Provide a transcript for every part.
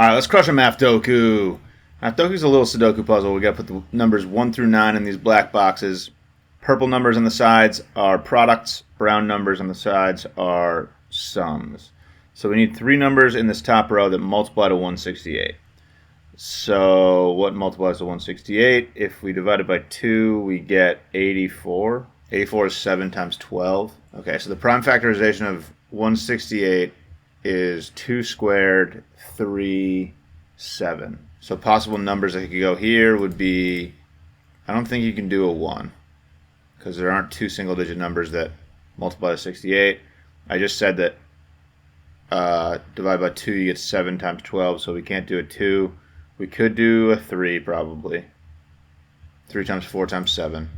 All right, let's crush a Maffdoku. Maffdoku's a little Sudoku puzzle. We got to put the numbers 1 through 9 in these black boxes. Purple numbers on the sides are products. Brown numbers on the sides are sums. So we need 3 numbers in this top row that multiply to 168. So what multiplies to 168? If we divide it by 2, we get 84. 84 is 7 times 12. Okay, so the prime factorization of 168 is 2 squared, 3, 7. So possible numbers that could go here would be, I don't think you can do a 1, because there aren't 2 single-digit numbers that multiply to 68. I just said that divide by 2, you get 7 times 12, so we can't do a 2. We could do a 3, probably. 3 times 4 times 7.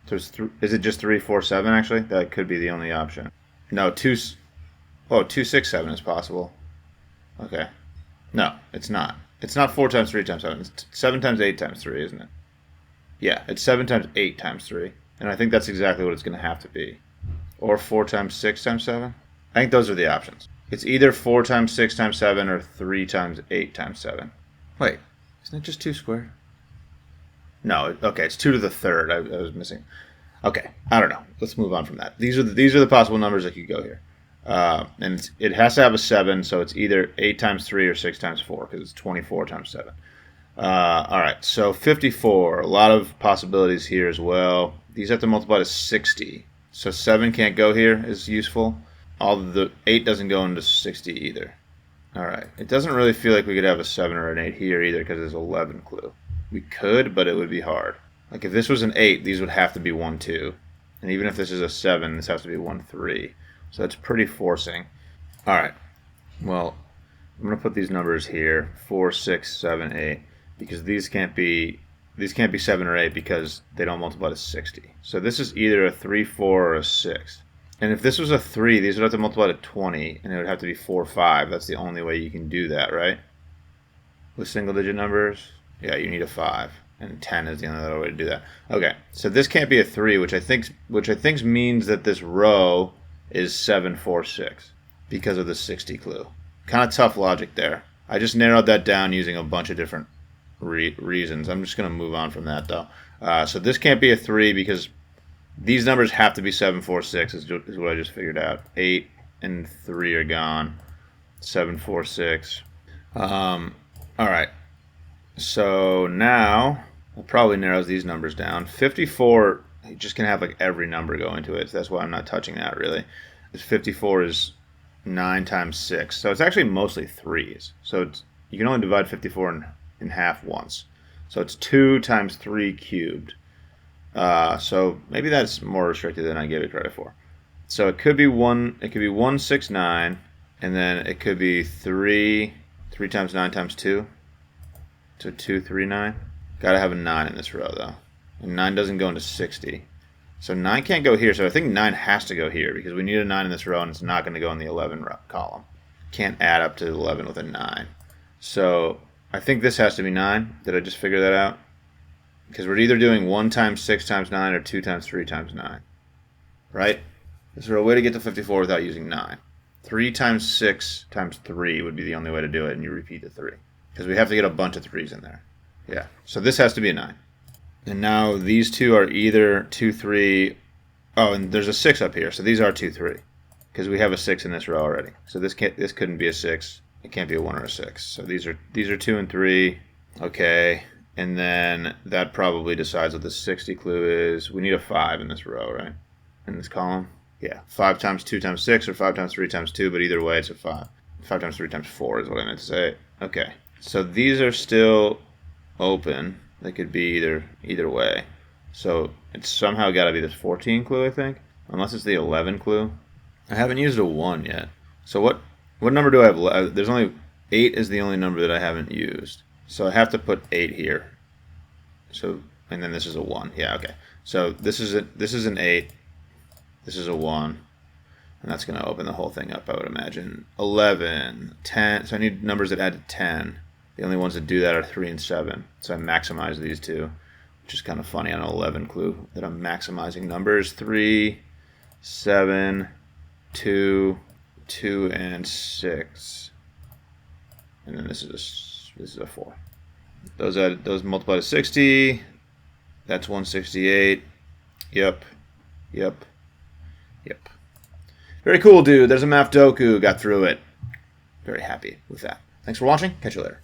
So is it just 3, 4, 7, actually? That could be the only option. No, 2... Oh, 2, 6, 7 is possible. Okay. No, it's not. It's not 4 times 3 times 7. It's 7 times 8 times 3, isn't it? Yeah, it's 7 times 8 times 3. And I think that's exactly what it's going to have to be. Or 4 times 6 times 7. I think those are the options. It's either 4 times 6 times 7 or 3 times 8 times 7. Wait, isn't it just 2 squared? No, okay, it's 2 to the third. I was missing. Okay, I don't know. Let's move on from that. These are the possible numbers that could go here. And it has to have a 7, so it's either 8 times 3 or 6 times 4, because it's 24 times 7. All right, so 54. A lot of possibilities here as well. These have to multiply to 60. So 7 can't go here is useful. All the 8 doesn't go into 60 either. All right, it doesn't really feel like we could have a 7 or an 8 here either, because there's 11 clue. We could, but it would be hard. Like if this was an 8, these would have to be 1, 2. And even if this is a 7, this has to be 1, 3. So that's pretty forcing. All right. Well, I'm going to put these numbers here, 4, 6, 7, 8, because these can't be 7 or 8 because they don't multiply to 60. So this is either a 3, 4, or a 6. And if this was a 3, these would have to multiply to 20, and it would have to be 4, 5. That's the only way you can do that, right? With single-digit numbers? Yeah, you need a 5. And 10 is the only other way to do that. Okay, so this can't be a 3, which I think means that this row is 7, 4, 6 because of the 60 clue. Kind of tough logic there. I just narrowed that down using a bunch of different reasons. I'm just going to move on from that, though. So this can't be a 3 because these numbers have to be 7, 4, 6 is what I just figured out. 8 and 3 are gone. 7, 4, 6. All right. So now it probably narrows these numbers down. 54, you just can have like every number go into it. So that's why I'm not touching that really. 54 is 9 times 6. So it's actually mostly 3s. So you can only divide 54 in half once. So it's 2 times 3 cubed. So maybe that's more restricted than I gave it credit for. So it could be 169, and then it could be 3 times 9 times 2. So 239. Gotta have a 9 in this row though. And 9 doesn't go into 60. So 9 can't go here, so I think 9 has to go here because we need a 9 in this row and it's not going to go in the 11 column. Can't add up to 11 with a 9. So I think this has to be 9. Did I just figure that out? Because we're either doing 1 times 6 times 9 or 2 times 3 times 9. Right? Is there a way to get to 54 without using 9? 3 times 6 times 3 would be the only way to do it, and you repeat the 3. Because we have to get a bunch of 3s in there. Yeah. So this has to be a 9. And now these two are either 2, 3. Oh, and there's a 6 up here. So these are 2, 3. Because we have a 6 in this row already. So this couldn't be a 6. It can't be a 1 or a 6. So these are 2 and 3. Okay. And then that probably decides what the 60 clue is. We need a 5 in this row, right? In this column. Yeah. 5 times 2 times 6 or 5 times 3 times 2. But either way, it's a 5. 5 times 3 times 4 is what I meant to say. Okay. So these are still open. They could be either way. So it's somehow got to be this 14 clue, I think. Unless it's the 11 clue. I haven't used a 1 yet. So what number do I have? There's only 8 is the only number that I haven't used. So I have to put 8 here. So and then this is a 1. Yeah, okay. So this is an 8. This is a 1. And that's going to open the whole thing up, I would imagine. 11, 10. So I need numbers that add to 10. The only ones that do that are 3 and 7. So I maximize these two, which is kind of funny on an 11 clue that I'm maximizing numbers. 3, 7, 2, 2, and 6. And then this is a 4. Those multiply to 60. That's 168. Yep. Very cool, dude. There's a Maffdoku. Got through it. Very happy with that. Thanks for watching. Catch you later.